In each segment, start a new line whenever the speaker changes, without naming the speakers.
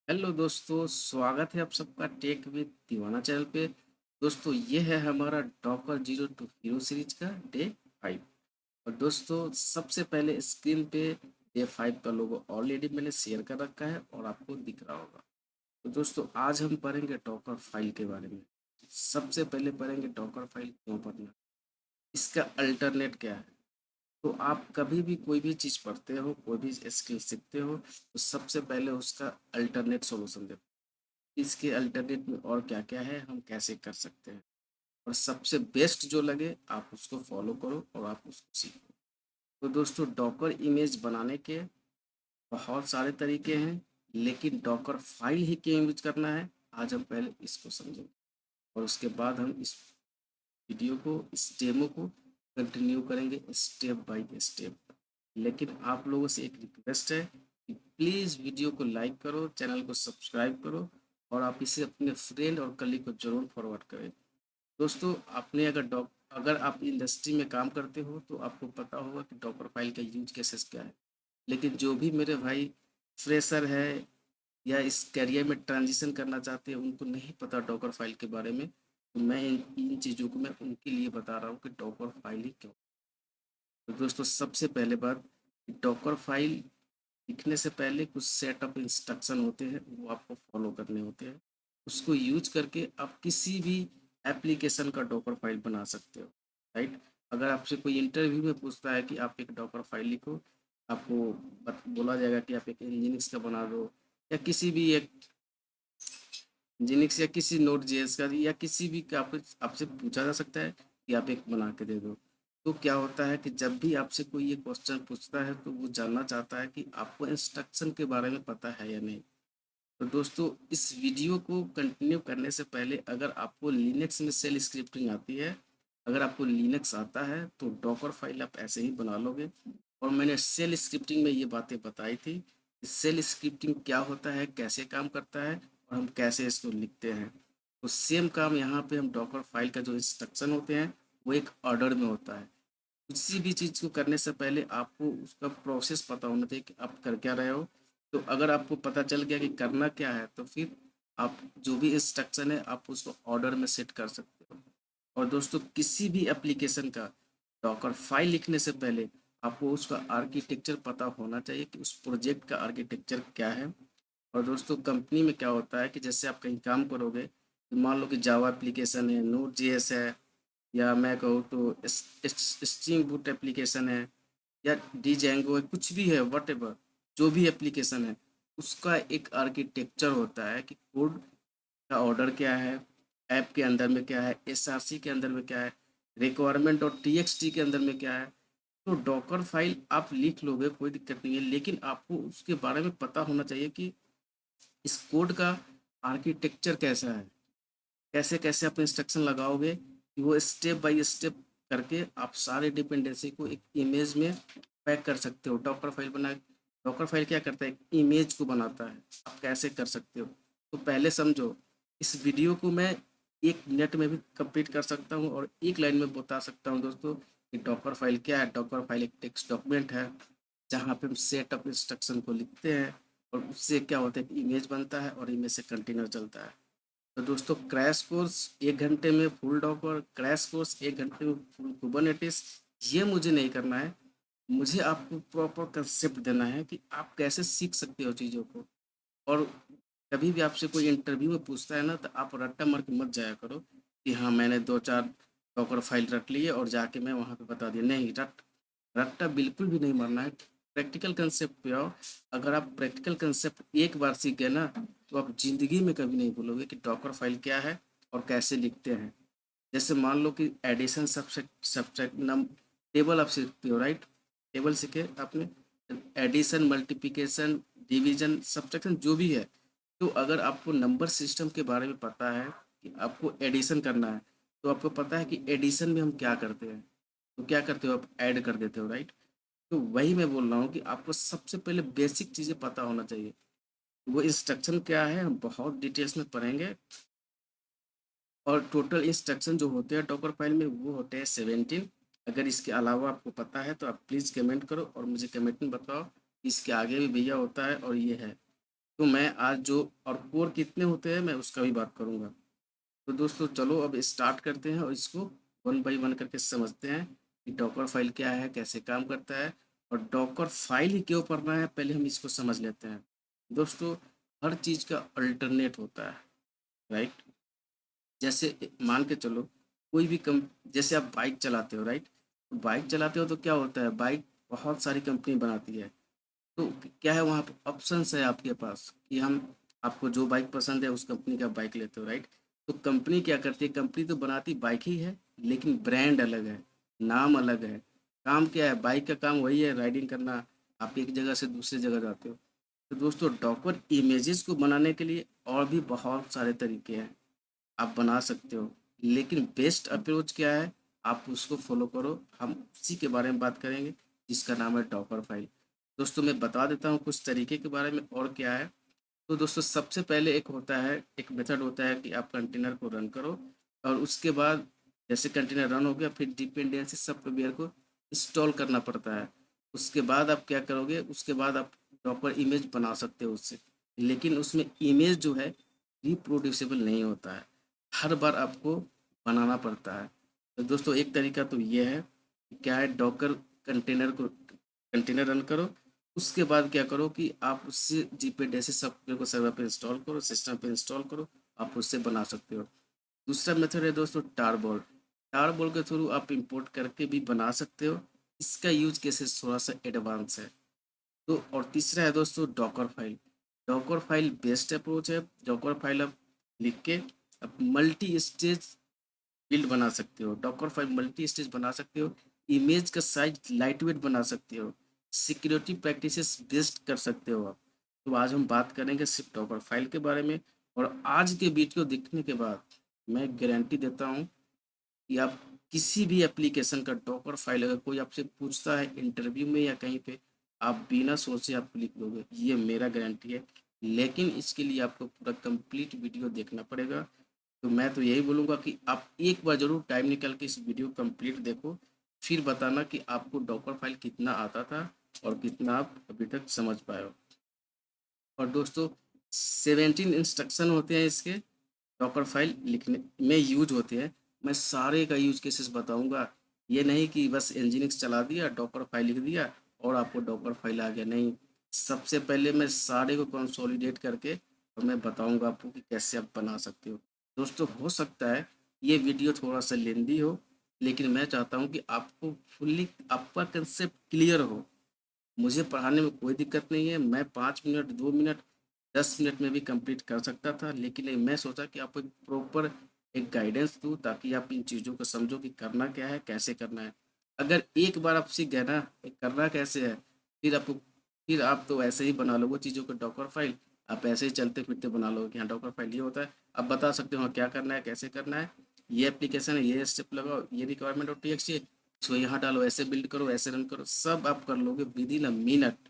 Hello दोस्तों, स्वागत है आप सबका टेक विद दीवाना चैनल पे। दोस्तों, ये है हमारा docker zero to hero series का डे 5। और दोस्तों, सबसे पहले स्क्रीन पे डे 5 का लोगो ऑलरेडी मैंने शेयर कर रखा है और आपको दिख रहा होगा। तो दोस्तों, आज हम पढ़ेंगे डॉकर फाइल के बारे में। सबसे पहले पढ़ेंगे डॉकर फाइल क्यों पढ़ना, इसका अल्टरनेट क्या है। तो आप कभी भी कोई भी चीज़ पढ़ते हो, कोई भी स्किल सीखते हो, तो सबसे पहले उसका अल्टरनेट सॉल्यूशन देखो। इसके अल्टरनेट में और क्या-क्या है, हम कैसे कर सकते हैं, और सबसे बेस्ट जो लगे आप उसको फॉलो करो और आप उसको सीखो। तो दोस्तों, डॉकर इमेज बनाने के बहुत सारे तरीके हैं, लेकिन डॉकर फाइल ही क्यों यूज करना है, आज हम पहले इसको समझेंगे और उसके बाद हम इस वीडियो को, इस डेमो को कंटिन्यू करेंगे स्टेप बाय स्टेप। लेकिन आप लोगों से एक रिक्वेस्ट है कि प्लीज़ वीडियो को लाइक करो, चैनल को सब्सक्राइब करो और आप इसे अपने फ्रेंड और कलीग को ज़रूर फॉरवर्ड करें। दोस्तों, आपने अगर आप इंडस्ट्री में काम करते हो तो आपको पता होगा कि डॉकर फाइल का यूज केसेस क्या है। लेकिन जो भी मेरे भाई फ्रेशर है या इस करियर में ट्रांजिशन करना चाहते हैं, उनको नहीं पता डॉकर फाइल के बारे में, तो मैं इन इन चीज़ों को मैं उनके लिए बता रहा हूँ कि डॉकर फाइल ही क्यों। तो दोस्तों, सबसे पहले बात, डॉकर फाइल लिखने से पहले कुछ सेटअप इंस्ट्रक्शन होते हैं, वो आपको फॉलो करने होते हैं। उसको यूज करके आप किसी भी एप्लीकेशन का डॉकर फाइल बना सकते हो, राइट। अगर आपसे कोई इंटरव्यू में पूछता है कि आप एक डॉकर फाइल लिखो, आपको बोला जाएगा कि आप एक इंजीनियर्स का बना दो, या किसी भी एक जिनिक्स या किसी नोट जेएस का, या किसी भी का आपसे पूछा जा सकता है कि आप एक बना के दे दो। तो क्या होता है कि जब भी आपसे कोई ये क्वेश्चन पूछता है तो वो जानना चाहता है कि आपको इंस्ट्रक्शन के बारे में पता है या नहीं। तो दोस्तों, इस वीडियो को कंटिन्यू करने से पहले, अगर आपको लिनक्स में सेल स्क्रिप्टिंग आती है, अगर आपको लिनक्स आता है तो डॉकर फाइल आप ऐसे ही बना लोगे। और मैंने सेल स्क्रिप्टिंग में ये बातें बताई थी कि सेल स्क्रिप्टिंग क्या होता है, कैसे काम करता है और हम कैसे इसको लिखते हैं। तो सेम काम यहाँ पे हम डॉकर फाइल का जो इंस्ट्रक्शन होते हैं वो एक ऑर्डर में होता है। किसी भी चीज़ को करने से पहले आपको उसका प्रोसेस पता होना चाहिए कि आप कर क्या रहे हो। तो अगर आपको पता चल गया कि करना क्या है, तो फिर आप जो भी इंस्ट्रक्शन है आप उसको ऑर्डर में सेट कर सकते हो। और दोस्तों, किसी भी एप्लीकेशन का डॉकर फाइल लिखने से पहले आपको उसका आर्किटेक्चर पता होना चाहिए कि उस प्रोजेक्ट का आर्किटेक्चर क्या है। और दोस्तों, कंपनी में क्या होता है कि जैसे आप कहीं काम करोगे, तो मान लो कि जावा एप्लीकेशन है, नोट जेएस है, या मैं कहूँ तो स्ट्रिंग बूट एप्लीकेशन है, या डीजेंगो है, कुछ भी है, वटेवर जो भी एप्लीकेशन है, उसका एक आर्किटेक्चर होता है कि कोड का ऑर्डर क्या है, ऐप के अंदर में क्या है, एसआरसी के अंदर में क्या है, रिक्वायरमेंट और टीएक्सटी के अंदर में क्या है। तो डॉकर फाइल आप लिख लोगे, कोई दिक्कत नहीं है, लेकिन आपको उसके बारे में पता होना चाहिए कि इस कोड का आर्किटेक्चर कैसा है, कैसे कैसे आप इंस्ट्रक्शन लगाओगे कि वो स्टेप बाय स्टेप करके आप सारे डिपेंडेंसी को एक इमेज में पैक कर सकते हो। डॉकर फाइल क्या करता है, एक इमेज को बनाता है, आप कैसे कर सकते हो। तो पहले समझो, इस वीडियो को मैं 1 मिनट में भी कंप्लीट कर सकता हूँ और एक लाइन में बता सकता हूँ दोस्तों कि डॉकर फाइल क्या है। डॉकर फाइल एक टेक्स्ट डॉक्यूमेंट है जहाँ पे हम सेट ऑफ इंस्ट्रक्शन को लिखते हैं, और उससे क्या होता है, इमेज बनता है और इमेज से कंटेनर चलता है। तो दोस्तों, क्रैश कोर्स 1 घंटे में फुल डॉकर, क्रैश कोर्स 1 घंटे में फुल कुबरनेटिस, ये मुझे नहीं करना है। मुझे आपको प्रॉपर कंसेप्ट देना है कि आप कैसे सीख सकते हो चीज़ों को। और कभी भी आपसे कोई इंटरव्यू में पूछता है ना, तो आप रट्टा मार के मत जाया करो कि हाँ मैंने 2-4 डॉकर फाइल रख लिए और जाके मैं वहाँ पे बता दिया। नहीं, रट्टा बिल्कुल भी नहीं मारना है। प्रैक्टिकल कंसेप्ट पे आओ। अगर आप प्रैक्टिकल कंसेप्ट एक बार सीख गए ना, तो आप ज़िंदगी में कभी नहीं भूलोगे कि डॉकर फाइल क्या है और कैसे लिखते हैं। जैसे मान लो कि एडिशन सब्सट्रैक्ट सब्सट्रैक्ट नम टेबल आप सीखते हो, राइट। टेबल सीखे आपने, एडिशन, मल्टीप्लिकेशन, डिवीजन, सब्सट्रैक्शन जो भी है। तो अगर आपको नंबर सिस्टम के बारे में पता है कि आपको एडिशन करना है, तो आपको पता है कि एडिशन में हम क्या करते हैं। तो क्या करते हो, आप ऐड कर देते हो, राइट। तो वही मैं बोल रहा हूँ कि आपको सबसे पहले बेसिक चीज़ें पता होना चाहिए। वो इंस्ट्रक्शन क्या है हम बहुत डिटेल्स में पढ़ेंगे। और टोटल इंस्ट्रक्शन जो होते हैं डॉकर फाइल में वो होते हैं 17। अगर इसके अलावा आपको पता है तो आप प्लीज़ कमेंट करो और मुझे कमेंट में बताओ कि इसके आगे भी भैया होता है और ये है। तो मैं आज जो और कोर कितने होते हैं मैं उसका भी बात करूँगा। तो दोस्तों चलो अब स्टार्ट करते हैं और इसको वन बाय वन करके समझते हैं कि डॉकर फाइल क्या है, कैसे काम करता है और डॉकर फाइल ही क्यों पढ़ना है, पहले हम इसको समझ लेते हैं। दोस्तों हर चीज़ का अल्टरनेट होता है, राइट? जैसे मान के चलो कोई भी कम जैसे आप बाइक चलाते हो, राइट? तो बाइक चलाते हो तो क्या होता है, बाइक बहुत सारी कंपनी बनाती है। तो क्या है वहाँ पे ऑप्शंस है आपके पास कि हम आपको जो बाइक पसंद है उस कंपनी का बाइक लेते हो, राइट? तो कंपनी क्या करती है, कंपनी तो बनाती बाइक ही है लेकिन ब्रांड अलग है, नाम अलग है। काम क्या है, बाइक का काम वही है, राइडिंग करना। आप एक जगह से दूसरी जगह जाते हो। तो दोस्तों डॉकर इमेजेस को बनाने के लिए और भी बहुत सारे तरीके हैं, आप बना सकते हो। लेकिन बेस्ट अप्रोच क्या है, आप उसको फॉलो करो, हम उसी के बारे में बात करेंगे जिसका नाम है डॉकर फाइल। दोस्तों मैं बता देता हूँ कुछ तरीके के बारे में और क्या है। तो दोस्तों सबसे पहले एक होता है, एक मेथड होता है कि आप कंटेनर को रन करो और उसके बाद जैसे कंटेनर रन हो गया फिर डिपेंडेंसी सॉफ्टवेयर को इंस्टॉल करना पड़ता है। उसके बाद आप क्या करोगे, उसके बाद आप डॉकर इमेज बना सकते हो उससे। लेकिन उसमें इमेज जो है रिप्रोड्यूसिबल नहीं होता है, हर बार आपको बनाना पड़ता है। तो दोस्तों एक तरीका तो ये है कि क्या है, डॉकर कंटेनर रन करो। उसके बाद क्या करो कि आप उससे जीपीडीएसी सॉफ्टवेयर को सर्वर पे इंस्टॉल करो, सिस्टम पे इंस्टॉल करो, आप उससे बना सकते हो। दूसरा मेथड है दोस्तों टारबॉल। टारबॉल के थ्रू आप इंपोर्ट करके भी बना सकते हो, इसका यूज केसेस थोड़ा सा एडवांस है। तो और तीसरा है दोस्तों Docker file. Docker file best approach है। डॉकर फाइल आप लिख के आप मल्टी स्टेज बिल्ड बना सकते हो, डॉकर फाइल मल्टी स्टेज बना सकते हो, इमेज का साइज लाइट वेट बना सकते हो, सिक्योरिटी प्रैक्टिसेस बेस्ट कर सकते हो आप। तो आज हम बात करेंगे सिर्फ डॉकर फाइल के बारे में। और आज के वीडियो देखने के बाद मैं गारंटी देता हूँ कि आप किसी भी एप्लीकेशन का डॉकर फाइल अगर कोई आपसे पूछता है इंटरव्यू में या कहीं पे, आप बिना सोचे आप लिख दोगे, ये मेरा गारंटी है। लेकिन इसके लिए आपको पूरा कंप्लीट वीडियो देखना पड़ेगा। तो मैं तो यही बोलूँगा कि आप एक बार ज़रूर टाइम निकाल के इस वीडियो कंप्लीट देखो, फिर बताना कि आपको डॉकर फाइल कितना आता था और कितना आप अभी तक समझ पाए हो। और दोस्तों 17 इंस्ट्रक्शन होते हैं इसके डॉकर फाइल लिखने में यूज होते हैं। मैं सारे का यूज केसेस बताऊंगा। ये नहीं कि बस nginx चला दिया डॉकर फाइल लिख दिया और आपको डॉकर फाइल आ गया, नहीं। सबसे पहले मैं सारे को कंसोलिडेट करके और मैं बताऊंगा आपको कि कैसे आप बना सकते हो। दोस्तों हो सकता है ये वीडियो थोड़ा सा लेंदी हो, लेकिन मैं चाहता हूँ कि आपको फुल्ली आपका कंसेप्ट क्लियर हो। मुझे पढ़ाने में कोई दिक्कत नहीं है, मैं 5 मिनट 2 मिनट 10 मिनट में भी कंप्लीट कर सकता था, लेकिन नहीं, मैं सोचा कि आपको एक प्रॉपर एक गाइडेंस दूँ ताकि आप इन चीज़ों को समझो कि करना क्या है, कैसे करना है। अगर एक बार आप सीख गए ना कि करना कैसे है, फिर आप तो ऐसे ही बना लोगे चीज़ों को डॉकर फाइल। आप ऐसे ही चलते फिरते बना लोगे कि हाँ डॉकर फाइल ये होता है। आप बता सकते हो हाँ क्या करना है, कैसे करना है, ये एप्लीकेशन है, ये स्टेप लगाओ, ये रिक्वायरमेंट और टीएक्स, इसको यहाँ डालो, ऐसे बिल्ड करो, ऐसे रन करो, सब आप कर लोगे विद इन अ मिनट।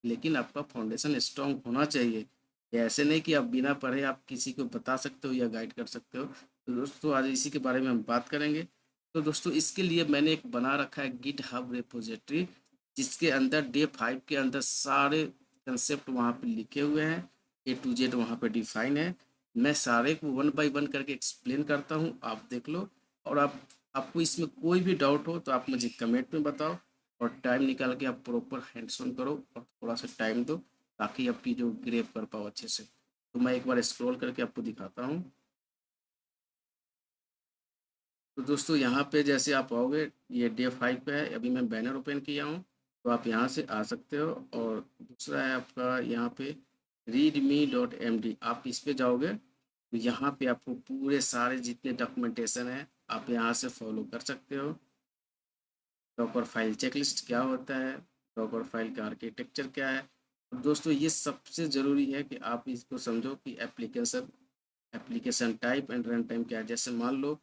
लेकिन आपका फाउंडेशन स्ट्रांग होना चाहिए। ये ऐसे नहीं कि आप बिना पढ़े आप किसी को बता सकते हो या गाइड कर सकते हो। तो दोस्तों आज इसी के बारे में हम बात करेंगे। तो दोस्तों इसके लिए मैंने एक बना रखा है गिट हब रिपोजिटरी, जिसके अंदर डे 5 के अंदर सारे कंसेप्ट वहाँ पे लिखे हुए हैं, A to Z वहाँ पे डिफाइन है। मैं सारे को वन बाय वन करके एक्सप्लेन करता हूँ, आप देख लो। और आपको इसमें कोई भी डाउट हो तो आप मुझे कमेंट में बताओ, और टाइम निकाल के आप प्रॉपर हैंड्स ऑन करो और थोड़ा सा टाइम दो ताकि आपकी जो ग्रेप कर पाओ अच्छे से। तो मैं एक बार स्क्रॉल करके आपको दिखाता हूँ। तो दोस्तों यहाँ पे जैसे आप आओगे, ये डे 5 पे है, अभी मैं बैनर ओपन किया हूँ, तो आप यहाँ से आ सकते हो। और दूसरा है आपका यहाँ पे readme.md, आप इस पे जाओगे तो यहाँ पे आपको पूरे सारे जितने डॉक्यूमेंटेशन है आप यहाँ से फॉलो कर सकते हो। डॉकर फाइल चेकलिस्ट क्या होता है, डॉकर फाइल का आर्किटेक्चर क्या है। और दोस्तों ये सबसे ज़रूरी है कि आप इसको समझो कि application type and run time क्या है। जैसे मान लो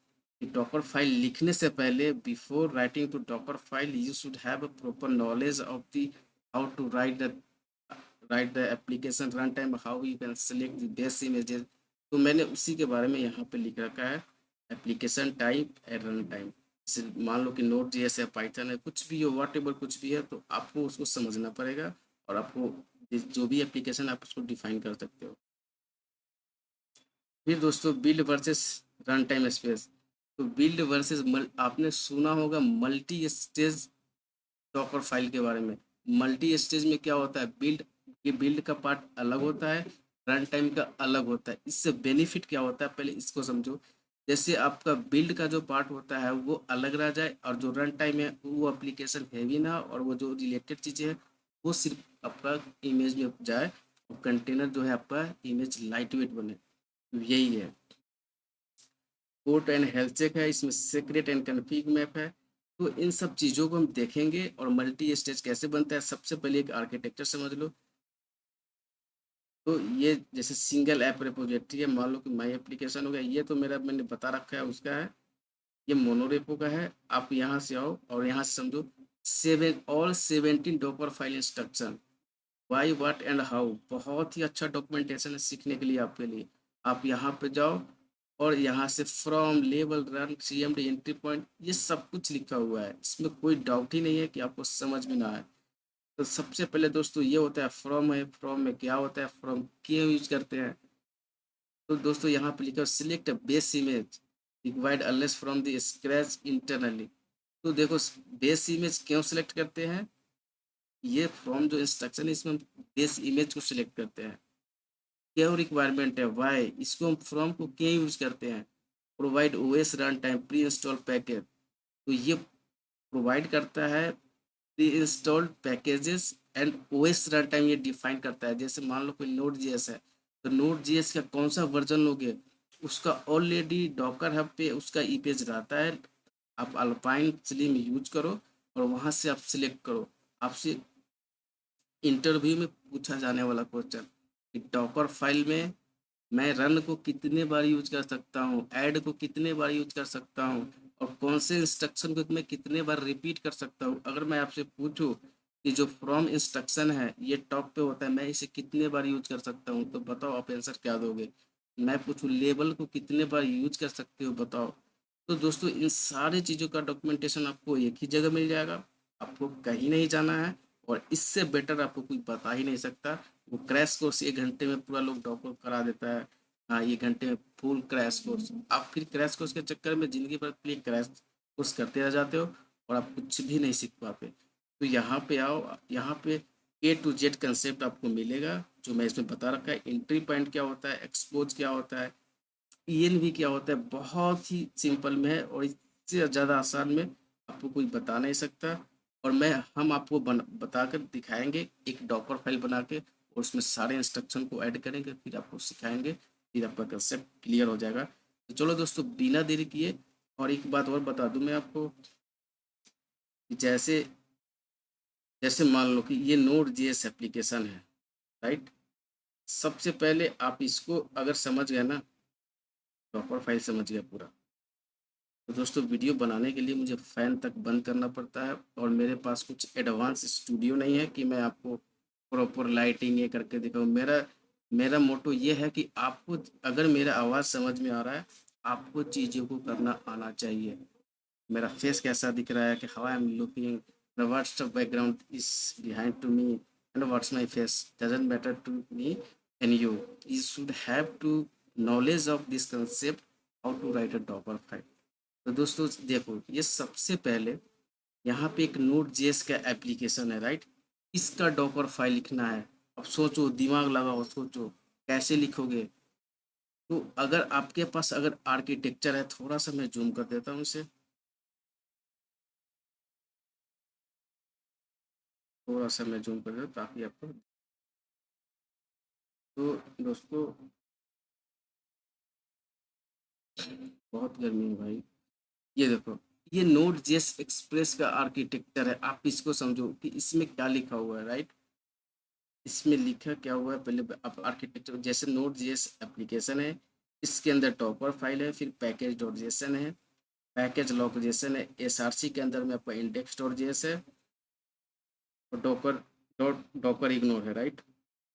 कि डॉकर फाइल लिखने से पहले before writing to docker file you should have a proper knowledge of the how to write the application run time, how you can select the best images. तो मैंने उसी के बारे में यहाँ पे लिख रखा है, application type and run time. जैसे मान लो कि नोट जेएस है, पाइथन है, कुछ भी हो, व्हाटएवर कुछ भी है, तो आपको उसको समझना पड़ेगा और आपको जो भी एप्लीकेशन आप उसको डिफाइन कर सकते हो। फिर दोस्तों build versus run time space. तो बिल्ड वर्सेस आपने सुना होगा मल्टी स्टेज डॉकर फाइल के बारे में। मल्टी स्टेज में क्या होता है, बिल्ड ये बिल्ड का पार्ट अलग होता है, रन टाइम का अलग होता है। इससे बेनिफिट क्या होता है पहले इसको समझो। जैसे आपका बिल्ड का जो पार्ट होता है वो अलग रह जाए, और जो रन टाइम है वो एप्लीकेशन हैवी ना, और वो जो रिलेटेड चीज़ें हैं वो सिर्फ आपका इमेज में जाए, और कंटेनर जो है आपका इमेज लाइट वेट बने। तो यही है। कोर्ट एंड हेल्थ चेक है, इसमें सीक्रेट एंड कन्फिग मैप है। तो इन सब चीज़ों को हम देखेंगे, और मल्टी स्टेज कैसे बनता है। सबसे पहले एक आर्किटेक्चर समझ लो। तो ये जैसे सिंगल ऐप रिपोजिटरी है, मान लो कि माई एप्लीकेशन हो गया, ये तो मेरा मैंने बता रखा है उसका है। ये मोनोरेपो का है। आप यहाँ से आओ और यहाँ से समझो, 17 Docker file instruction, why what and how. बहुत ही अच्छा डॉक्यूमेंटेशन है सीखने के लिए आपके लिए। आप यहाँ पे जाओ, और यहाँ से from level run CMD entry point, ये सब कुछ लिखा हुआ है। इसमें कोई डाउट ही नहीं है कि आपको समझ में ना आए। तो सबसे पहले दोस्तों ये होता है फ्रॉम है। फ्रॉम में क्या होता है, फ्रॉम क्यों यूज करते हैं। तो दोस्तों यहाँ पे लिखा select base image required unless from the scratch internally. तो देखो, बेस इमेज क्यों सिलेक्ट करते हैं, ये फ्रॉम जो इंस्ट्रक्शन है इसमें हम बेस इमेज को सिलेक्ट करते हैं। क्यों रिक्वायरमेंट है, वाई, इसको हम फ्रॉम को क्यों यूज करते हैं। Provide OS run time pre install package. तो ये प्रोवाइड करता है pre installed packages and OS run time, ये डिफाइन करता है। जैसे मान लो कोई नोड जीएस है, तो नोड जीएस का कौन सा वर्जन लोगे, उसका ऑलरेडी डॉकर हब पे उसका ई पेज रहता है। आप अल्पाइन स्लिम यूज करो, और वहां से आप सिलेक्ट करो। आपसे इंटरव्यू में पूछा जाने वाला क्वेश्चन कि डॉकर फाइल में मैं रन को कितने बार यूज कर सकता हूँ, ऐड को कितने बार यूज कर सकता हूँ, और कौन से इंस्ट्रक्शन को मैं कितने बार रिपीट कर सकता हूँ। अगर मैं आपसे पूछूं कि जो फ्रॉम इंस्ट्रक्शन है ये टॉप पे होता है, मैं इसे कितने बार यूज कर सकता हूँ, तो बताओ आप आंसर क्या दोगे। मैं पूछूं लेबल को कितने बार यूज कर सकते हो, बताओ। तो दोस्तों इन सारी चीज़ों का डॉक्यूमेंटेशन आपको एक ही जगह मिल जाएगा। आपको कहीं नहीं जाना है, और इससे बेटर आपको कोई बता ही नहीं सकता। वो क्रैश कोर्स 1 घंटे में पूरा लोग डॉक्टर करा देता है। हाँ, 1 घंटे में फुल क्रैश कोर्स। आप फिर क्रैश कोर्स के चक्कर में ज़िंदगी भर के लिए क्रैश कोर्स करते रह जाते हो, और आप कुछ भी नहीं सीख पाते। तो यहाँ पे आओ, यहाँ पे A to Z कंसेप्ट आपको मिलेगा, जो मैं इसमें बता रखा है। एंट्री पॉइंट क्या होता है, एक्सपोज क्या होता है, ENV क्या होता है। बहुत ही सिंपल में है, और इससे ज़्यादा आसान में आपको कोई बता नहीं सकता। और हम आपको बताकर दिखाएंगे एक डॉकर फाइल बना के, और उसमें सारे इंस्ट्रक्शन को ऐड करेंगे, फिर आपको सिखाएंगे, फिर आपका कंसेप्ट क्लियर हो जाएगा। तो चलो दोस्तों बिना देरी किए, और एक बात और बता दूं मैं आपको कि जैसे जैसे मान लो कि ये नोड जेएस एप्लीकेशन है, राइट। सबसे पहले आप इसको अगर समझ गए ना, डॉकर फाइल समझ गया पूरा, तो दोस्तों वीडियो बनाने के लिए मुझे फ़ैन तक बंद करना पड़ता है, और मेरे पास कुछ एडवांस स्टूडियो नहीं है कि मैं आपको प्रॉपर लाइटिंग ये करके दिखाऊँ। मेरा मेरा मोटो ये है कि आपको अगर मेरा आवाज़ समझ में आ रहा है, आपको चीज़ों को करना आना चाहिए। मेरा फेस कैसा दिख रहा है, कि how I am looking, what's the background is behind to me, and what's my face doesn't matter to me and you should have to knowledge of this concept, how to write a docker file. तो दोस्तों देखो, ये सबसे पहले यहाँ पे एक node JS का एप्लीकेशन है, राइट। इसका डॉकर फाइल लिखना है। अब सोचो, दिमाग लगाओ, सोचो कैसे लिखोगे। तो अगर आपके पास अगर आर्किटेक्चर है, थोड़ा सा मैं जूम कर देता हूँ इसे, थोड़ा सा मैं जूम कर देता हूँ ताकि आपको। तो दोस्तों बहुत गर्मी है भाई। ये देखो, ये नोड जेएस एक्सप्रेस का आर्किटेक्चर है। आप इसको समझो कि इसमें क्या लिखा हुआ है, राइट। इसमें लिखा क्या हुआ है, पहले आप आर्किटेक्चर, जैसे नोड जेएस एप्लीकेशन है, इसके अंदर टॉपर फाइल है, फिर पैकेज डॉट जेसन है, पैकेज लॉक जेसन है, SRC के अंदर में आपका इंडेक्स डॉट जेएस है, और डॉकर इग्नोर है, राइट।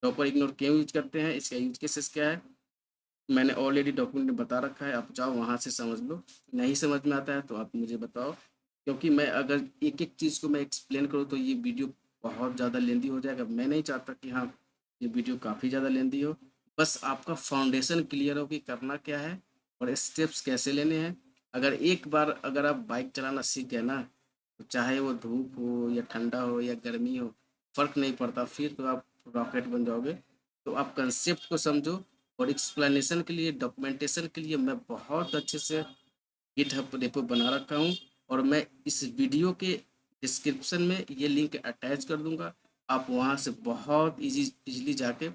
डॉकर इग्नोर क्यों यूज करते हैं, इसका यूज केसेस क्या है, मैंने ऑलरेडी डॉक्यूमेंट में बता रखा है। आप जाओ वहाँ से समझ लो। नहीं समझ में आता है तो आप मुझे बताओ, क्योंकि मैं अगर एक एक चीज़ को मैं एक्सप्लेन करूँ तो ये वीडियो बहुत ज़्यादा लेंदी हो जाएगा। मैं नहीं चाहता कि हाँ ये वीडियो काफ़ी ज़्यादा लेंदी हो। बस आपका फाउंडेशन क्लियर हो कि करना क्या है और स्टेप्स कैसे लेने हैं। अगर एक बार अगर आप बाइक चलाना सीख गए ना, तो चाहे वो धूप हो या ठंडा हो या गर्मी हो, फ़र्क नहीं पड़ता, फिर तो आप रॉकेट बन जाओगे। तो आप कंसेप्ट को समझो, और एक्सप्लेनेशन के लिए, डॉक्यूमेंटेशन के लिए मैं बहुत अच्छे से गिटहब रेपो बना रखा हूँ, और मैं इस वीडियो के डिस्क्रिप्शन में ये लिंक अटैच कर दूंगा। आप वहाँ से बहुत इजीली जाके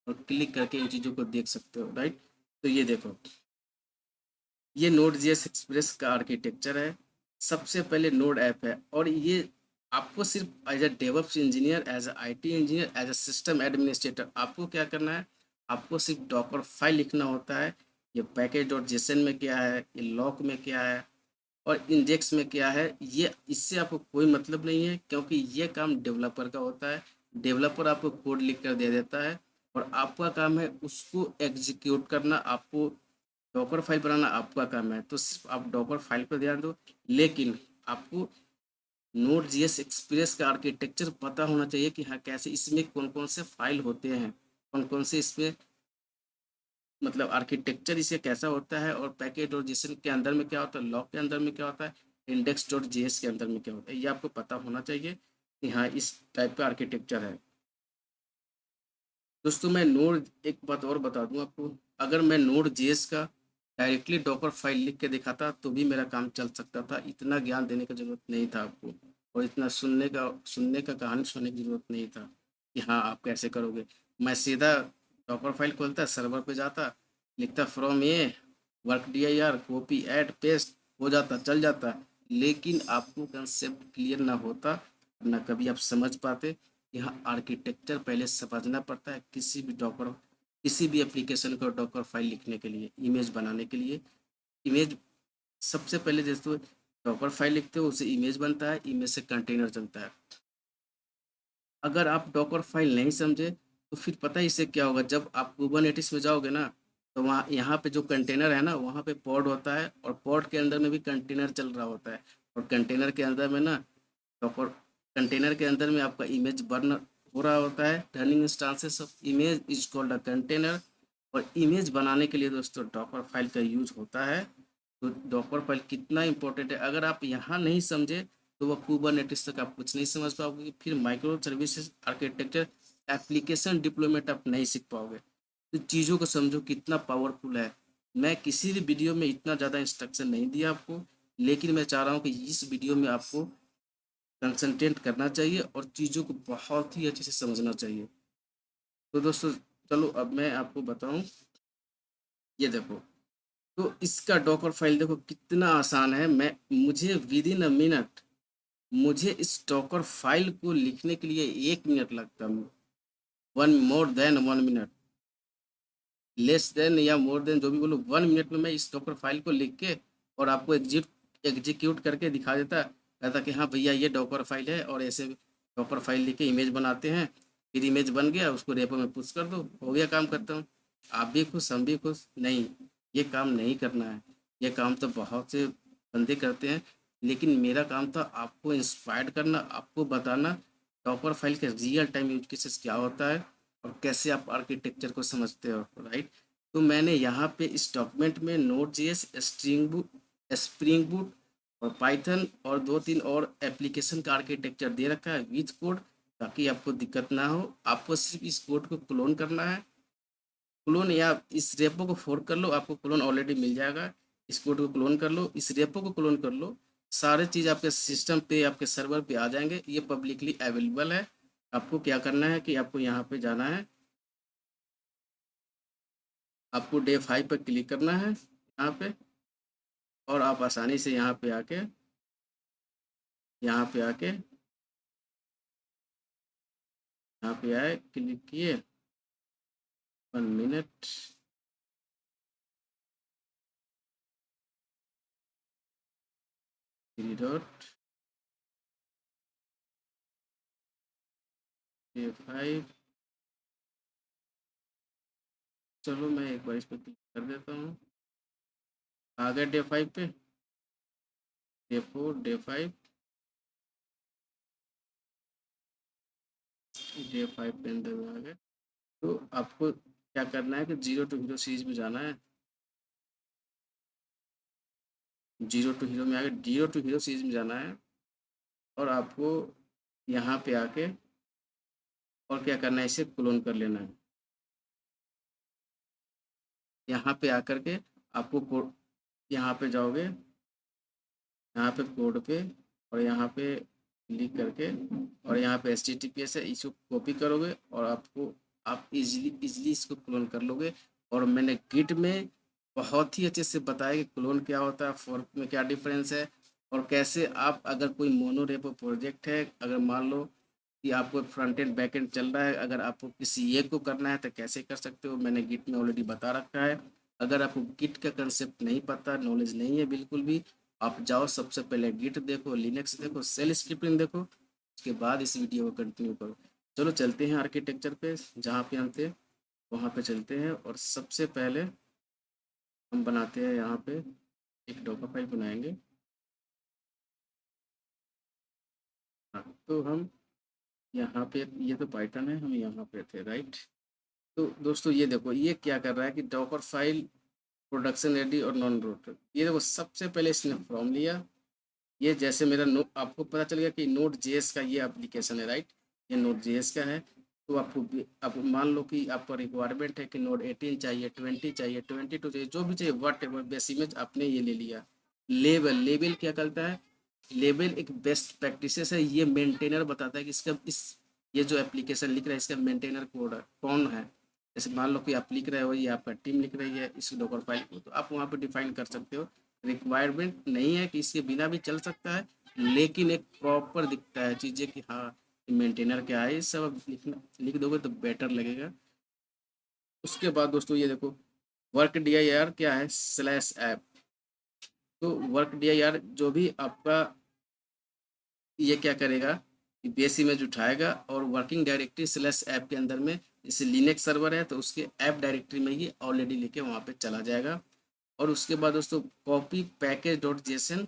और क्लिक करके इन चीज़ों को देख सकते हो, राइट। तो ये देखो, ये नोड जेएस एक्सप्रेस का आर्किटेक्चर है। सबसे पहले नोड ऐप है, और ये आपको सिर्फ as a DevOps engineer, as a IT engineer, as a system administrator आपको क्या करना है, आपको सिर्फ डॉकर फाइल लिखना होता है। ये पैकेज डॉट जेसन में क्या है, ये लॉक में क्या है, और इंडेक्स में क्या है, ये इससे आपको कोई मतलब नहीं है, क्योंकि ये काम डेवलपर का होता है। डेवलपर आपको कोड लिख कर दे देता है, और आपका काम है उसको एग्जीक्यूट करना। आपको डॉकर फाइल बनाना आपका काम है, तो सिर्फ आप डॉकर फाइल पर ध्यान दो। लेकिन आपको नोड जीएस एक्सप्रेस का आर्किटेक्चर पता होना चाहिए कि हाँ कैसे इसमें कौन कौन से फाइल होते हैं, कौन कौन से इसमें मतलब आर्किटेक्चर इसे कैसा होता है, और पैकेज और जेसन के अंदर में क्या होता है, लॉक के अंदर में क्या होता है, इंडेक्स डॉट जेएस के अंदर में क्या होता है, ये आपको पता होना चाहिए कि हाँ इस टाइप का आर्किटेक्चर है। दोस्तों मैं नोड एक बात और बता दूं आपको, अगर मैं नोड जेएस का डायरेक्टली डॉकर फाइल लिख के दिखाता तो भी मेरा काम चल सकता था। इतना ज्ञान देने की जरूरत नहीं था आपको, और इतना सुनने का कहानी सुनने की जरूरत नहीं था कि हाँ आप कैसे करोगे। मैं सीधा डॉकर फाइल खोलता, सर्वर पे जाता, लिखता फ्रॉम ये work D I R, copy add paste, हो जाता, चल जाता। लेकिन आपको कंसेप्ट क्लियर ना होता, ना कभी आप समझ पाते। यहाँ आर्किटेक्चर पहले समझना पड़ता है, किसी भी एप्लीकेशन को डॉकर फाइल लिखने के लिए, इमेज बनाने के लिए। इमेज सबसे पहले जैसे डॉकर फाइल लिखते हो उसे इमेज बनता है, इमेज से कंटेनर चलता है। अगर आप डॉकर फाइल नहीं समझे तो फिर पता है इससे क्या होगा, जब आप कुबरनेटिस में जाओगे ना, तो वहाँ यहाँ पे जो कंटेनर है ना, वहाँ पे पॉड होता है, और पॉड के अंदर में भी कंटेनर चल रहा होता है। और कंटेनर के अंदर में ना, डॉकर कंटेनर के अंदर में आपका इमेज बर्न हो रहा होता है। Running instances of image is called a container. और इमेज बनाने के लिए दोस्तों डॉकर फाइल का यूज होता है। तो डॉकर फाइल कितना इंपॉर्टेंट है, अगर आप यहाँ नहीं समझे तो वह कुबरनेटिस तक आप कुछ नहीं समझ पाओगे, फिर micro services architecture, application deployment आप नहीं सीख पाओगे। तो चीज़ों को समझो कितना पावरफुल है। मैं किसी भी वीडियो में इतना ज़्यादा इंस्ट्रक्शन नहीं दिया आपको, लेकिन मैं चाह रहा हूँ कि इस वीडियो में आपको कंसंट्रेट करना चाहिए और चीज़ों को बहुत ही अच्छे से समझना चाहिए। तो दोस्तों चलो अब मैं आपको बताऊं, ये देखो, तो इसका डॉकर फाइल देखो कितना आसान है। मैं मुझे विद इन अ मिनट, मुझे इस डॉकर फाइल को लिखने के लिए 1 मिनट लगता है। One more than 1 minute, less than या मोर देन जो भी बोलो, 1 मिनट में मैं इस डॉकर फाइल को लिख के और आपको एग्जीक्यूट करके दिखा देता। कहता कि हाँ भैया ये डॉकर फाइल है, और ऐसे डॉकर फाइल लिख के इमेज बनाते हैं। फिर इमेज बन गया, उसको रेपो में पुश कर दो, हो गया काम करता हूँ। आप भी खुश, हम भी खुश। नहीं, ये काम नहीं करना है। ये काम तो बहुत से बंदे करते हैं, लेकिन मेरा काम था आपको इंस्पायर्ड करना, आपको बताना डॉकर फाइल के रियल टाइम यूज केसेस क्या होता है, और कैसे आप आर्किटेक्चर को समझते हो, राइट। तो मैंने यहाँ पे इस डॉक्यूमेंट में नोड जेएस, स्प्रिंग बूट और पाइथन और 2-3 और एप्लीकेशन का आर्किटेक्चर दे रखा है विथ कोड, ताकि आपको दिक्कत ना हो। आपको सिर्फ इस कोड को क्लोन करना है, क्लोन या इस रेपो को फोर्क कर लो, आपको क्लोन ऑलरेडी मिल जाएगा। इस कोड को क्लोन कर लो, इस रेपो को क्लोन कर लो, सारे चीज़ आपके सिस्टम पे, आपके सर्वर पे आ जाएंगे। ये पब्लिकली अवेलेबल है। आपको क्या करना है कि आपको यहाँ पे जाना है, आपको डे 5 पर क्लिक करना है यहाँ पे, और आप आसानी से यहाँ पे आके यहाँ पे आए, क्लिक किए, 1 मिनट, थ्री डॉट, डे 5। चलो मैं एक बार इस पर क्लिक कर देता हूँ। आ गए डे 5 पे, डे 4, डे 5, डे 5 के अंदर में आ गए। तो आपको क्या करना है कि जीरो टू हीरो सीरीज में जाना है। जीरो टू हीरो में आके जीरो टू हीरो सीरीज में जाना है और आपको यहाँ पे आके और क्या करना है, इसे क्लोन कर लेना है। यहाँ पे आकर के आपको कोड, यहाँ पे जाओगे, यहाँ पे कोड पे और यहाँ पे क्लिक करके और यहाँ पे HTTPS है, इसको कॉपी करोगे और आपको आप इजीली इसको क्लोन कर लोगे। और मैंने गिट में बहुत ही अच्छे से बताया कि क्लोन क्या होता है, फोर्क में क्या डिफरेंस है, और कैसे आप अगर कोई मोनोरेपो प्रोजेक्ट है, अगर मान लो कि आपको फ्रंट एंड बैक एंड चल रहा है, अगर आपको किसी एक को करना है तो कैसे कर सकते हो, मैंने गिट में ऑलरेडी बता रखा है। अगर आपको गिट का कंसेप्ट नहीं पता, नॉलेज नहीं है बिल्कुल भी, आप जाओ सबसे पहले गिट देखो, लिनक्स देखो, सेल स्क्रिप्टिंग देखो, उसके बाद इस वीडियो को कंटिन्यू करो। चलो चलते हैं आर्किटेक्चर पे, जहाँ पे हम थे वहाँ पे चलते हैं। और सबसे पहले हम बनाते हैं यहाँ पे एक डॉकर फाइल बनाएंगे। हाँ, तो हम यहाँ पे, ये तो पाइथन है, हम यहाँ पे थे राइट। तो दोस्तों ये देखो ये क्या कर रहा है कि डॉकर फाइल प्रोडक्शन रेडी और नॉन रूट, ये देखो सबसे पहले इसने फ्रॉम लिया। ये जैसे मेरा नो, आपको पता चल गया कि नोड जेएस का ये एप्लीकेशन है राइट, ये नोड जेएस का है। तो आपको मान लो कि आपका रिक्वायरमेंट है कि नोड 18 चाहिए, 20 चाहिए, 22 चाहिए, जो भी चाहिए वट एवर, बेस इमेज आपने ये ले लिया। लेबल, लेबल क्या करता है, लेबल एक बेस्ट प्रैक्टिसेस है, ये मेंटेनर बताता है कि इसका इस ये जो एप्लीकेशन लिख रहा है इसका मेंटेनर कोड कौन है। जैसे मान लो कि आप लिख रहे हो, ये आपका टीम लिख रही है इस डॉकर फाइल को, तो आप वहाँ पे डिफाइन कर सकते हो। रिक्वायरमेंट नहीं है कि इसके बिना भी चल सकता है, लेकिन एक प्रॉपर दिखता है चीज़ें कि हाँ मेंटेनर क्या है, ये सब आप लिख दोगे तो बेटर लगेगा। उसके बाद दोस्तों ये देखो वर्क DIR क्या है, स्लैश ऐप। तो वर्क DIR जो भी आपका ये क्या करेगा कि बेस इमेज उठाएगा और वर्किंग डायरेक्टरी स्लैश ऐप के अंदर में, जैसे लिनक्स सर्वर है तो उसके ऐप डायरेक्टरी में ये ऑलरेडी लेके वहाँ पे चला जाएगा। और उसके बाद दोस्तों copy package dot JSON,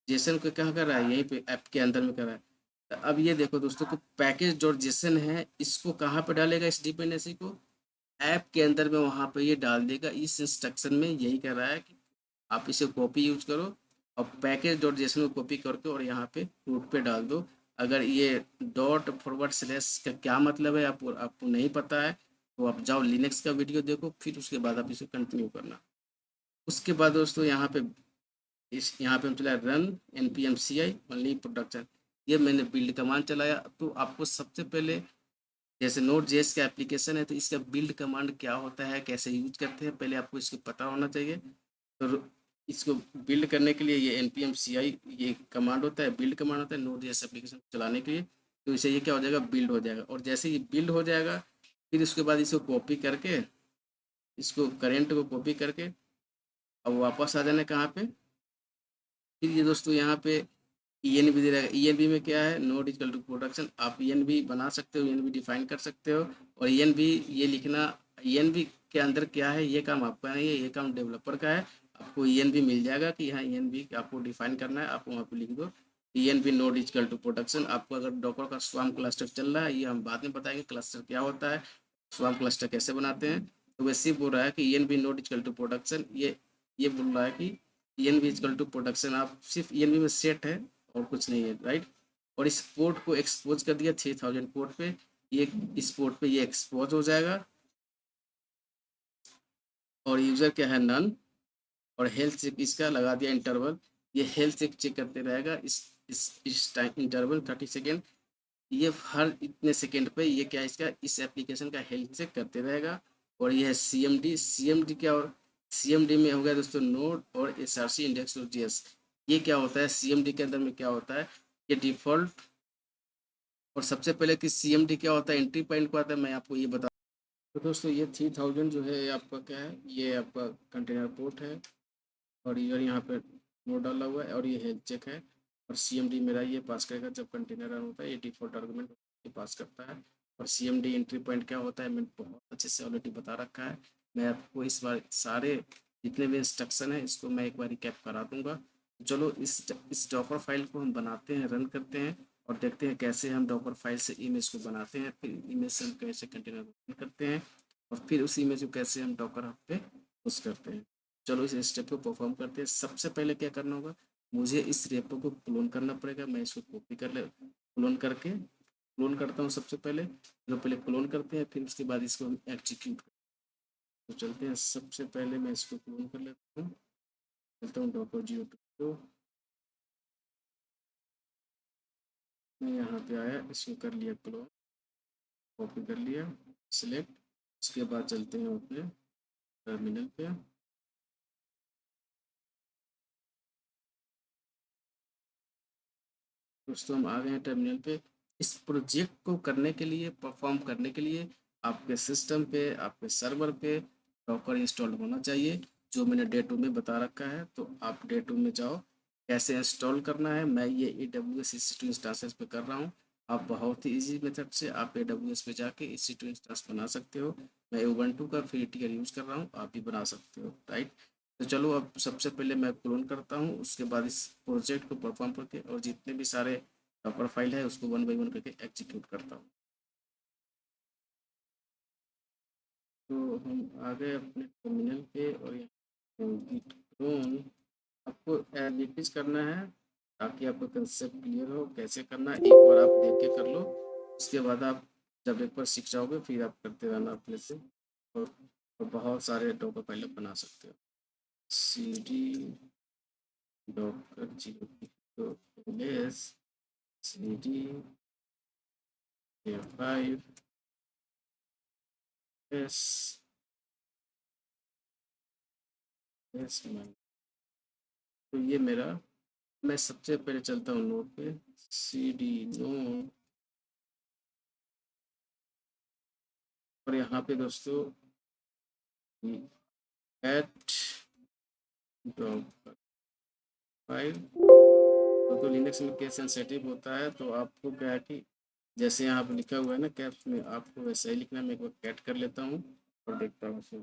Jason को क्या कर रहा है, यहीं पे ऐप के अंदर में कर रहा है। तो अब ये देखो दोस्तों को पैकेज डॉट जेसन है, इसको कहाँ पे डालेगा, इस डिपेंडेंसी को ऐप के अंदर में वहाँ पे ये डाल देगा। इस इंस्ट्रक्शन में यही कर रहा है कि आप इसे कॉपी यूज करो और पैकेज डॉट जेसन को कॉपी करके और यहाँ पे रूट पे डाल दो। अगर ये डॉट फॉरवर्ड स्लैश का क्या मतलब है आपको नहीं पता है तो आप जाओ लिनक्स का वीडियो देखो, फिर उसके बाद आप इसे कंटिन्यू करना। उसके बाद दोस्तों यहाँ पे हम चलाया रन npm-ci ओनली प्रोडक्शन, ये मैंने बिल्ड कमांड चलाया। तो आपको सबसे पहले, जैसे नोड जेएस का एप्लीकेशन है तो इसका बिल्ड कमांड क्या होता है, कैसे यूज करते हैं, पहले आपको इसको पता होना चाहिए। तो इसको बिल्ड करने के लिए ये npm-ci ये कमांड होता है, बिल्ड कमांड होता है नोड जेएस एप्लीकेशन चलाने के लिए। तो इसे ये क्या हो जाएगा, बिल्ड हो जाएगा। और जैसे ये बिल्ड हो जाएगा फिर उसके बाद इसको कॉपी करके, इसको करेंट को कॉपी करके अब वापस आ जाना कहाँ पे, फिर ये दोस्तों यहाँ पे ENV दे रहेगा। ENV में क्या है, नोड इक्वल टू प्रोडक्शन, आप ENV बना सकते हो, ENV डिफाइन कर सकते हो। और ENV ये लिखना, ENV के अंदर क्या है ये काम आपका नहीं है, ये काम डेवलपर का है। आपको ENV मिल जाएगा कि यहाँ ENV आपको डिफाइन करना है, आप वहाँ पे लिख दो ENV node equal to production. आपको अगर डॉकर का स्वाम क्लस्टर चल रहा है, ये हम बाद में बताएंगे क्लस्टर क्या होता है, स्वाम क्लस्टर कैसे बनाते हैं। तो वैसे ही बोल रहा है कि ENV node equal to production, ये बोल रहा है कि ENV इक्वल टू प्रोडक्शन, आप सिर्फ ENV में सेट है और कुछ नहीं है राइट। और इस पोर्ट को एक्सपोज कर दिया 3000 पोर्ट पे, ये इस पोर्ट पे ये एक्सपोज हो जाएगा। और यूजर क्या है नन, और हेल्थ चेक इसका लगा दिया इंटरवल, ये हेल्थ चेक चेक करते रहेगा इस टाइम इंटरवल 30 सेकेंड, ये हर इतने सेकेंड पे ये क्या इसका इस एप्लीकेशन का हेल्थ चेक करते रहेगा। और ये है CMD क्या, और CMD में हो गया दोस्तों नोड और SRC इंडेक्स डॉट JS। ये क्या होता है CMD के अंदर में क्या होता है, ये डिफॉल्ट। और सबसे पहले कि CMD क्या होता है, एंट्री पॉइंट को आता है, मैं आपको ये बता। तो दोस्तों ये 3000 जो है ये आपका क्या है, ये आपका कंटेनर पोर्ट है। और यूजर यहाँ पे नोड डाला हुआ है और ये हेल्थ चेक है। और CMD मेरा ये पास करेगा जब कंटेनर रन होता है, ये डिफॉल्ट आर्गुमेंट ये पास करता है। और CMD एंट्री पॉइंट क्या होता है मैंने बहुत अच्छे से ऑलरेडी बता रखा है। मैं आपको इस बार सारे जितने भी इंस्ट्रक्शन है इसको मैं एक बार रिकैप करा दूंगा। चलो इस डॉकर फाइल को हम बनाते हैं, रन करते हैं। और देखते हैं कैसे हम डॉकर फाइल से इमेज को बनाते हैं, फिर इमेज से हम कैसे कंटेनर ओपन करते हैं, और फिर उस इमेज को कैसे हम डॉकर हब पे पुश करते हैं। चलो इस स्टेप को परफॉर्म करते हैं। सबसे पहले क्या करना होगा, मुझे इस रेपो को क्लोन करना पड़ेगा। मैं इसको कॉपी कर ले, क्लोन करके क्लोन करता हूँ सबसे पहले। जो पहले क्लोन करते हैं, फिर उसके बाद इसको हम एग्जीक्यूट। तो चलते हैं, सबसे पहले मैं इसको क्लोन कर लेता हूँ। चलता हूँ डॉकर जीरो टू, मैं यहाँ पे आया, इसको कर लिया क्लोन, कॉपी कर लिया, सिलेक्ट। उसके बाद चलते हैं अपने टर्मिनल पे। दोस्तों हम आ गए हैं टर्मिनल पे। इस प्रोजेक्ट को करने के लिए, परफॉर्म करने के लिए, आपके सिस्टम पे, आपके सर्वर पे डॉकर इंस्टॉल होना चाहिए, जो मैंने डे टू में बता रखा है। तो आप डे टू में जाओ, कैसे इंस्टॉल करना है। मैं ये AWS EC2 इंस्टांसेस पे कर रहा हूँ। आप बहुत ही ईजी मेथड से आप AWS पे जाके EC2 इंस्टांस बना सकते हो। मैं उबंटू का फ्री टियर यूज़ कर रहा हूँ, आप भी बना सकते हो, राइट। तो चलो अब सबसे पहले मैं क्लोन करता हूँ, उसके बाद इस प्रोजेक्ट को परफॉर्म करके और जितने भी सारे डॉकर फाइल है उसको वन बाई वन करके एग्जीक्यूट करता हूँ। तो हम आ गए अपने टर्मिनल पे, और यहाँ git clone आपको एडिट करना है, ताकि आपको कंसेप्ट क्लियर हो कैसे करना है। एक बार आप देख के कर लो, उसके बाद आप जब एक बार सीख जाओगे फिर आप करते रहना अपने से, और बहुत सारे डॉकर फाइल बना सकते हो। C D docker zero S C D 5 S S. तो ये मेरा, मैं सबसे पहले चलता हूँ नोड पे, सी डी नोड, और यहाँ पे दोस्तों एट डॉकर फाइल। तो लिनक्स में केस सेंसिटिव होता है, तो आपको क्या है कि जैसे यहाँ पे लिखा हुआ है ना कैप्स में, आपको वैसे ही लिखना है। मैं एक बार कैट कर लेता हूँ और देखता हूँ उसे।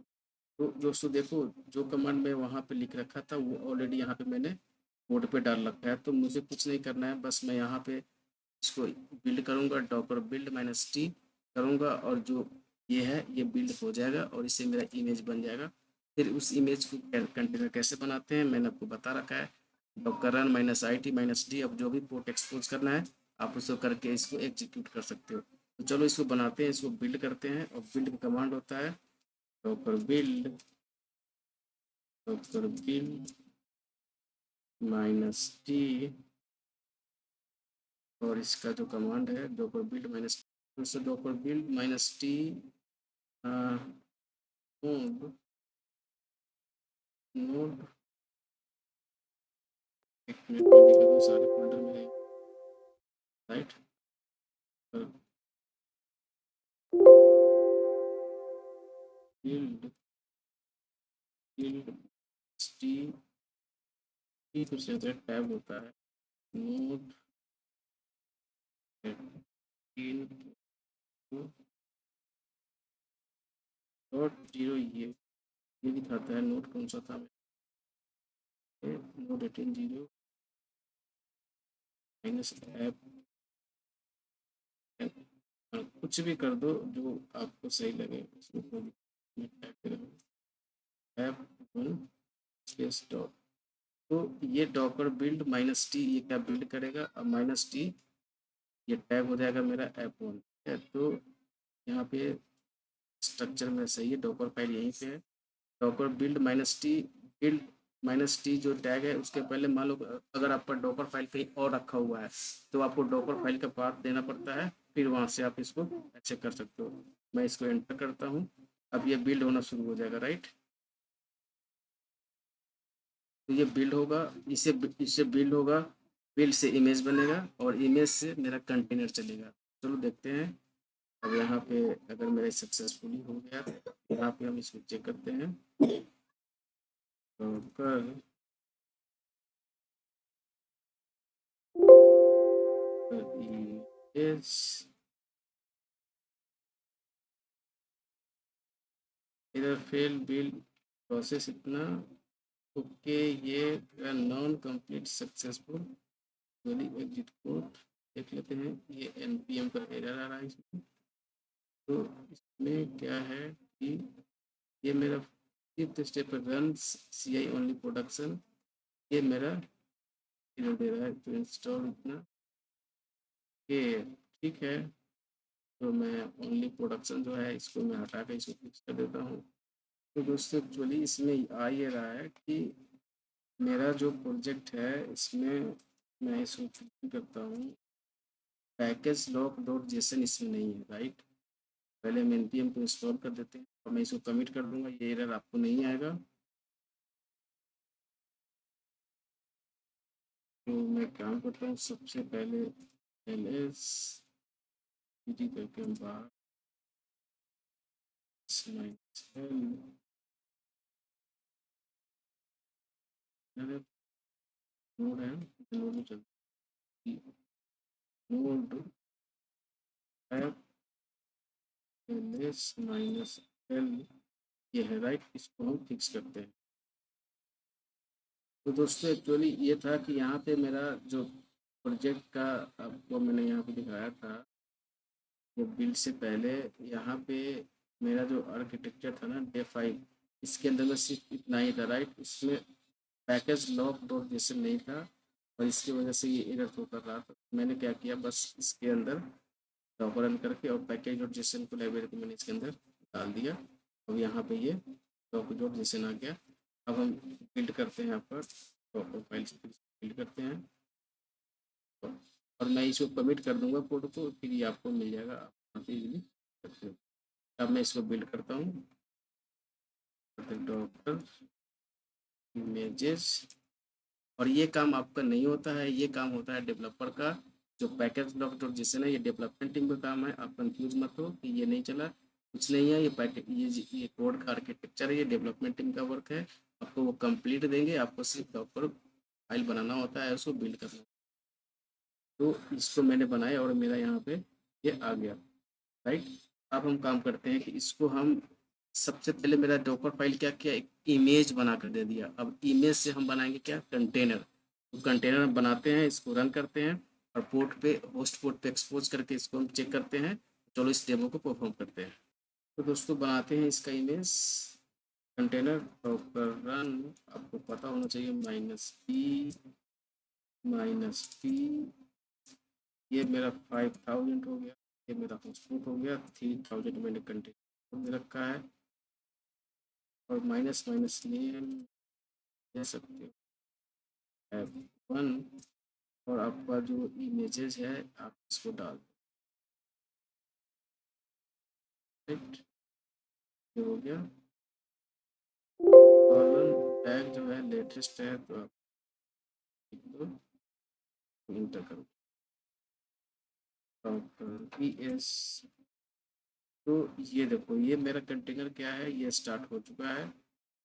तो दोस्तों देखो, जो कमांड मैं वहाँ पे लिख रखा था वो ऑलरेडी यहाँ पे मैंने कोड पे डाल रखा है, तो मुझे कुछ नहीं करना है। बस मैं यहाँ पे इसको बिल्ड करूँगा, डॉकर बिल्ड -t करूँगा, और जो ये है ये बिल्ड हो जाएगा और इससे मेरा इमेज बन जाएगा। फिर उस इमेज को कंटेनर कैसे बनाते हैं मैंने आपको बता रखा है। डॉकर रन -it -d, अब जो भी पोर्ट एक्सपोज करना है आप उसको करके इसको एग्जीक्यूट कर सकते हो। तो चलो इसको बनाते हैं, इसको बिल्ड करते हैं। और बिल्ड का कमांड होता है डॉकर बिल्ड -t, और इसका जो कमांड है Docker build minus, Docker build -t node node. एक मिनट में दिखा दूँ सारे फोल्डर में, right. Build build T T फिर से टैब होता है, नोड डॉट जीरो, ये दिखाता है नोड कौन सा था। नोड 18 माइनस ऐप, कुछ भी कर दो जो आपको सही लगे उसमें कोई दिक्कत नहीं। ऐप वन स्पेस डॉट, तो ये डॉकर बिल्ड -t ये क्या बिल्ड करेगा, अब -t ये टैग हो जाएगा मेरा ऐप वन है। तो यहाँ पे स्ट्रक्चर में सही है, डॉकर फाइल यहीं पे है। Docker build -t, build -t जो टैग है उसके पहले मान लो अगर आपका डॉकर फाइल कहीं और रखा हुआ है तो आपको डॉकर फाइल का पाथ देना पड़ता है, फिर वहाँ से आप इसको अच्छे कर सकते हो। मैं इसको एंटर करता हूँ, अब ये बिल्ड होना शुरू हो जाएगा, राइट। तो ये बिल्ड होगा, इसे इससे बिल्ड होगा, बिल्ड से इमेज बनेगा और इमेज से मेरा कंटेनर चलेगा। चलो देखते हैं। अब यहाँ पे अगर मेरा सक्सेसफुली हो गया, यहाँ पे हम इसको चेक करते हैं। डॉकर इमेज, इधर फेल बिल्ड प्रोसेस इतना, ओके, ये non complete successful, exit code. देख लेते हैं। ये npm का एरर आ रहा है इसमें। तो इसमें क्या है कि ये मेरा fifth step run C I only production, ये मेरा इधर दे रहा है तो इंस्टॉल इतना के, ठीक है। तो मैं ओनली प्रोडक्शन जो है इसको मैं हटा के इसको फिक्स कर देता हूँ। तो दोस्तों एक्चुअली इसमें आ ये रहा है कि मेरा जो प्रोजेक्ट है इसमें मैं इसको क्लिक करता हूँ, पैकेज लॉक डॉट जेसन इसमें नहीं है, राइट। पहले हम npm को इंस्टॉल कर देते हैं और मैं इसको कमिट कर दूंगा, ये एरर आपको नहीं आएगा। तो मैं काम करता हूँ, सबसे पहले ls pd करके हम बाहर नोड है, नोड में चलती node app ls minus l, ये है राइट, इसको हम फिक्स करते हैं। तो दोस्तों एक्चुअली ये था कि यहाँ पे मेरा जो प्रोजेक्ट का आपको मैंने यहाँ पे दिखाया था, ये बिल्ड से पहले यहाँ पे मेरा जो आर्किटेक्चर था ना डे 5, इसके अंदर में सिर्फ इतना ही था, राइट। इसमें पैकेज लॉक डॉट जेसन नहीं था और इसकी वजह से ये एरर थ्रो कर रहा था। मैंने क्या किया, बस इसके अंदर डॉकर रन करके और पैकेज डॉट जेसन को लाइब्रेरी को मैंने इसके अंदर डाल दिया। अब यहाँ पे ये डॉकर डॉट जेसन आ गया। अब हम बिल्ड करते हैं, यहाँ पर डॉकर फाइल से बिल्ड करते हैं और मैं इसको कमिट कर दूंगा कोड को, फिर ये आपको मिल जाएगा, आप यहाँ पे इजीली करते हो। अब मैं इसको बिल्ड करता हूँ, डॉक्टर इमेजेस। और ये काम आपका नहीं होता है, ये काम होता है डेवलपर का। जो पैकेज ब्लॉक डॉट जेसन है ये डेवलपमेंट टीम का काम है, आप कंफ्यूज मत हो कि ये नहीं चला, कुछ नहीं है। ये पैकेज ये कोड का आर्किटेक्चर है, ये डेवलपमेंट टीम का वर्क है। आपको वो कंप्लीट देंगे, आपको सिर्फ डॉक्टर फाइल बनाना होता है, उसको बिल्ड करना। तो इसको मैंने बनाया और मेरा यहाँ पे ये आ गया, राइट। अब हम काम करते हैं कि इसको हम सबसे पहले मेरा डॉकर फाइल क्या किया, एक इमेज बना कर दे दिया। अब इमेज से हम बनाएंगे क्या, कंटेनर। तो कंटेनर हम बनाते हैं, इसको रन करते हैं और पोर्ट पे होस्ट पोर्ट पे एक्सपोज करके इसको हम चेक करते हैं। चलो इस डेमो को परफॉर्म करते हैं। तो दोस्तों बनाते हैं इसका इमेज कंटेनर डॉकर रन। आपको पता होना चाहिए -p ये मेरा 5000 हो गया, ये मेरा होस्टपोर्ट हो गया 3000 मैंने कंटेनर में रखा है और माइनस माइनस नेम दे सकते हो F1 और आपका जो इमेजेस है आप इसको डाल दो, राइट। ये हो गया। कॉलन टैग जो है लेटेस्ट है तो आप लिख दो, इंटर करो PS। तो ये देखो ये मेरा कंटेनर क्या है, ये स्टार्ट हो चुका है।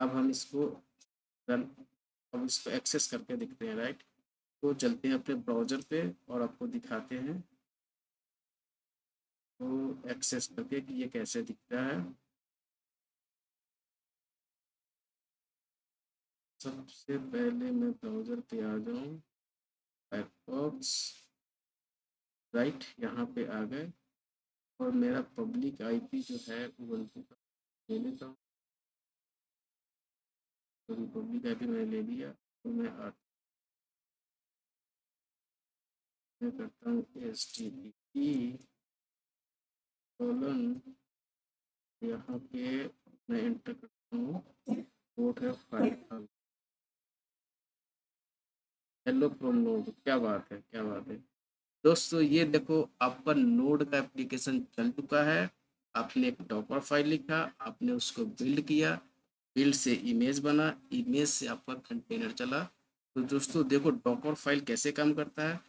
अब हम इसको रन, अब इसको एक्सेस करके दिखते हैं, राइट। तो चलते हैं अपने ब्राउज़र पे और आपको दिखाते हैं तो एक्सेस करके कि ये कैसे दिखता है। सबसे पहले मैं ब्राउज़र पे आ जाऊँ, फायरफॉक्स, राइट, यहाँ पे आ गए और मेरा पब्लिक आईपी जो है ubuntu का ले लेता हूँ। तो पब्लिक आईपी मैंने ले लिया तो मैं करता हूँ HTTP कोलन, यहाँ पे मैं एंटर करता हूँ, पोर्ट है 5000। हेलो फ्रॉम नोड, क्या बात है, क्या बात है। दोस्तों ये देखो आपका नोड का एप्लीकेशन चल चुका है। आपने एक डॉकर फाइल लिखा, आपने उसको बिल्ड किया, बिल्ड से इमेज बना, इमेज से आपका कंटेनर चला। तो दोस्तों देखो डॉकर फाइल कैसे काम करता है।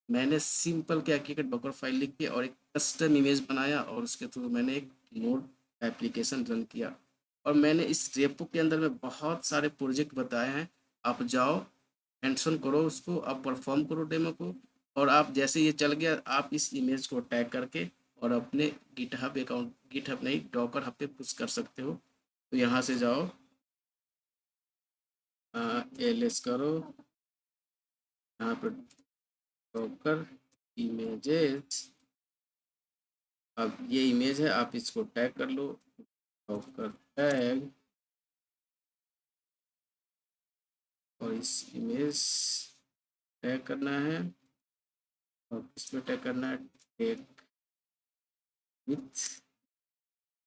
मैंने सिंपल क्या किया कि डॉकर फाइल लिख के और एक कस्टम इमेज बनाया और उसके थ्रू मैंने एक नोड एप्लीकेशन रन किया। और मैंने इस रेपो के अंदर में बहुत सारे प्रोजेक्ट बताए हैं। आप जाओ, हैंड्स ऑन करो उसको, आप परफॉर्म करो डेमो को। और आप जैसे ये चल गया, आप इस इमेज को टैग करके और अपने गिटहब अकाउंट, गिटहब नहीं डॉकर हब पे पुश कर सकते हो। तो यहाँ से जाओ, एलएस करो, यहाँ पर डॉकर इमेजेस, अब ये इमेज है, आप इसको टैग कर लो, डॉकर टैग, और इस इमेज टैग करना है, और इसमें टैग करना है टेक विथ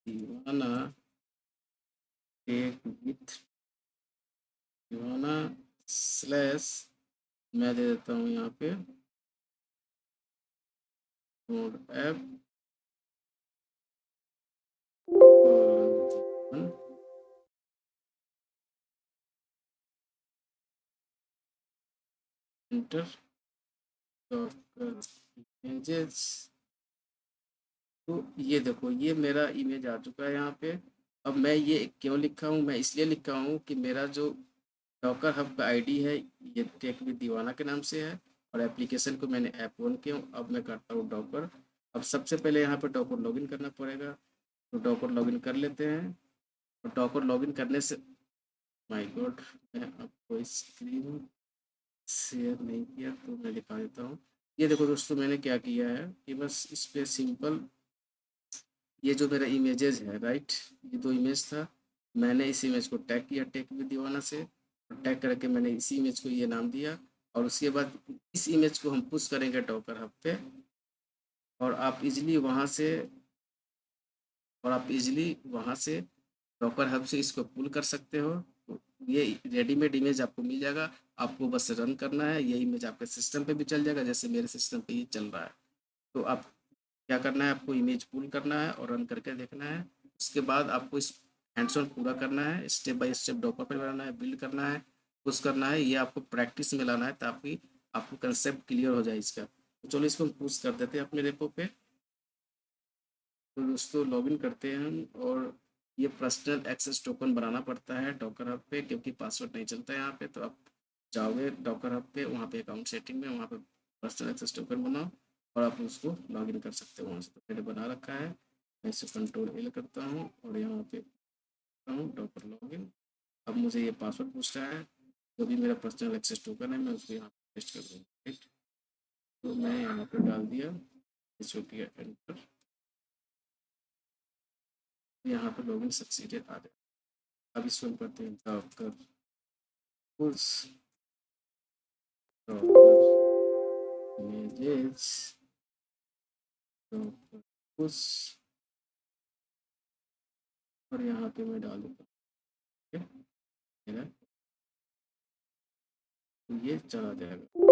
दीवाना, टेक विथ दीवाना स्लैश, मैं दे देता हूँ यहाँ पे node app column enter Docker images. तो ये देखो, ये मेरा इमेज आ चुका है यहाँ पे। अब मैं ये क्यों लिखा हूँ, मैं इसलिए लिखा हूँ कि मेरा जो डॉकर हब का आईडी है, ये टेक विद दीवाना के नाम से है, और एप्लीकेशन को मैंने ऐप वन किया हूँ। अब मैं करता हूँ डॉकर। अब सबसे पहले यहाँ पे डॉकर लॉगिन करना पड़ेगा, तो डॉकर लॉगिन कर लेते हैं। और डॉकर लॉगिन करने से, माय गॉड, मैं आपको स्क्रीन शेयर नहीं किया तो मैं दिखा देता हूँ। ये देखो दोस्तों, मैंने क्या किया है कि बस इस पे सिंपल, ये जो मेरा इमेजेस है राइट, ये दो इमेज था, मैंने इस इमेज को टैग किया टेक विद दीवाना से, और टैग करके मैंने इसी इमेज को ये नाम दिया। और उसके बाद इस इमेज को हम पुश करेंगे डॉकर हब पे, और आप इजीली वहाँ से, डॉकर हब से इसको पुल कर सकते हो। तो ये रेडीमेड इमेज आपको मिल जाएगा, आपको बस रन करना है, ये इमेज आपके सिस्टम पे भी चल जाएगा, जैसे मेरे सिस्टम पे ये चल रहा है। तो आप क्या करना है, आपको इमेज पुल करना है और रन करके देखना है। उसके बाद आपको इस हैंड्स ऑन पूरा करना है, स्टेप बाय स्टेप डॉकर पे बनाना है, बिल्ड करना है, पुश करना है, ये आपको प्रैक्टिस में लाना है ताकि आपको कंसेप्ट क्लियर हो जाए इसका। तो चलो इसको हम पुश कर देते हैं अपने रेपो पे। तो दोस्तों लॉगिन करते हैं हम, और ये पर्सनल एक्सेस टोकन बनाना पड़ता है डॉकर हब पे, क्योंकि पासवर्ड नहीं चलता है यहाँ पे। तो आप जाओगे डॉकर हब पे, वहाँ पे अकाउंट सेटिंग में, वहाँ पे पर्सनल एक्सेस टोकन बनाओ, और आप उसको लॉगिन कर सकते हो वहाँ से। तो मैंने बना रखा है, मैं इसे कंट्रोल एल करता हूँ और यहाँ पे करता हूँ डॉकर लॉगिन। अब मुझे ये पासवर्ड पूछ रहा है, जो भी मेरा पर्सनल एक्सेस टोकन है मैं उसको यहाँ पे पेस्ट कर दूँगा, राइट। तो मैं यहाँ पे डाल दिया, इसको किया एंटर, यहाँ पे लॉगिन सक्सीडेड आ जाए। अब इसको हम करते हैं Docker push Docker images Docker push, और यहाँ पे मैं डाल देता हूँ, ठीक है मेरा, तो ये चला जाएगा।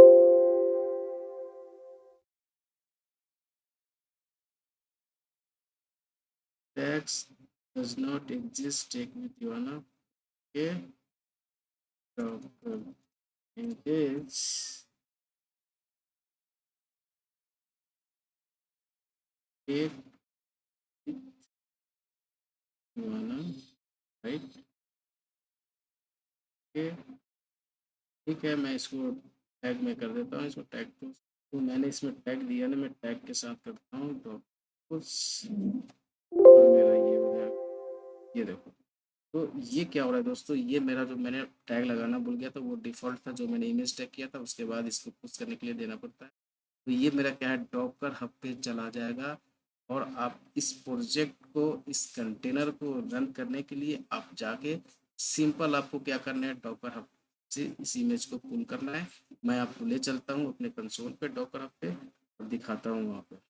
Tax does not exist take with दीवाना के डॉकर इमेजेस टेक विद दीवाना, राइट। ओके, ठीक है, मैं इसको टैग में कर देता हूँ, इसको टैग तो मैंने इसमें टैग दिया ना, मैं टैग के साथ करता हूँ तो कुछ, और मेरा ये हो जाएगा, ये देखो। तो ये क्या हो रहा है दोस्तों, ये मेरा जो मैंने टैग लगाना भूल गया था, वो डिफ़ॉल्ट था जो मैंने इमेज टैग किया था, उसके बाद इसको पुश करने के लिए देना पड़ता है। तो ये मेरा क्या है, डॉकर हब पे चला जाएगा, और आप इस प्रोजेक्ट को, इस कंटेनर को रन करने के लिए आप जाके सिंपल आपको क्या करना है, डॉकर हब से इस इमेज को पुल करना है। मैं आपको ले चलता हूँ अपने कंसोल पे डॉकर हब पे, और दिखाता हूँ वहाँ पे।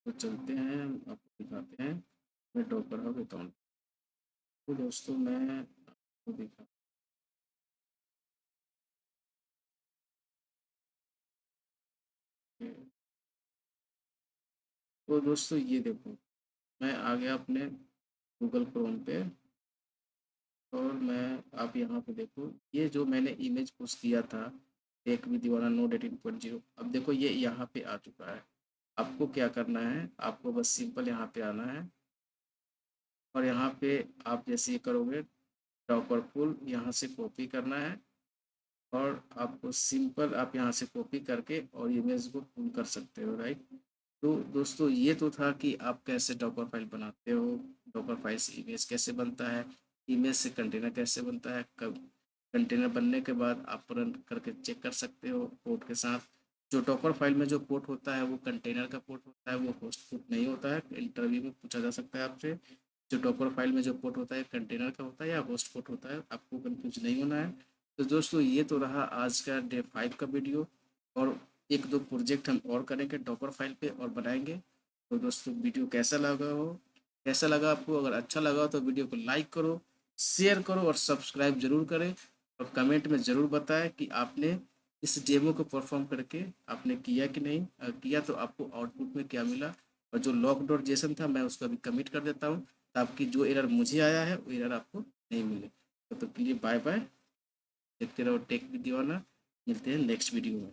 तो चलते हैं, आपको दिखाते हैं मैं डॉकर हब अकाउंट। तो दोस्तों मैं आपको दिखा, तो दोस्तों ये देखो, मैं आ गया अपने गूगल क्रोम पे, और मैं, आप यहाँ पे देखो, ये जो मैंने इमेज पोस्ट किया था टेक विद दीवाना नोड 18.0, अब देखो ये यहाँ पे आ चुका है। आपको क्या करना है, आपको बस सिंपल यहाँ पे आना है, और यहाँ पे आप जैसे ये करोगे डॉकर पुल यहाँ से कॉपी करना है, और आपको सिंपल आप यहाँ से कॉपी करके और इमेज को पुल कर सकते हो, राइट। तो दोस्तों ये तो था कि आप कैसे डॉकर फाइल बनाते हो, डॉकर फाइल से इमेज कैसे बनता है, इमेज से कंटेनर कैसे बनता है, कंटेनर बनने के बाद आप रन करके चेक कर सकते हो पोर्ट के साथ। जो डॉकर फाइल में जो पोर्ट होता है वो कंटेनर का पोर्ट होता है, वो होस्ट पोर्ट नहीं होता है। इंटरव्यू में पूछा जा सकता है आपसे, जो डॉकर फाइल में जो पोर्ट होता है कंटेनर का होता है या होस्ट पोर्ट होता है, आपको कंफ्यूज नहीं होना है। तो दोस्तों ये तो रहा आज का डे 5 का वीडियो, और एक दो प्रोजेक्ट हम और करेंगे डॉकर फाइल पे और बनाएंगे। तो दोस्तों वीडियो कैसा लगा आपको? अगर अच्छा लगा हो तो वीडियो को लाइक करो, शेयर करो और सब्सक्राइब जरूर करें, और कमेंट में ज़रूर बताएं कि आपने इस डेमो को परफॉर्म करके आपने किया कि नहीं। अगर किया तो आपको आउटपुट में क्या मिला। और जो लॉक डॉट जेसन था मैं उसको अभी कमिट कर देता हूँ, ताकि जो एरर मुझे आया है वो एरर आपको नहीं मिले। तो के लिए बाय बाय, देखते रहो टेक विद दीवाना। मिलते हैं नेक्स्ट वीडियो में।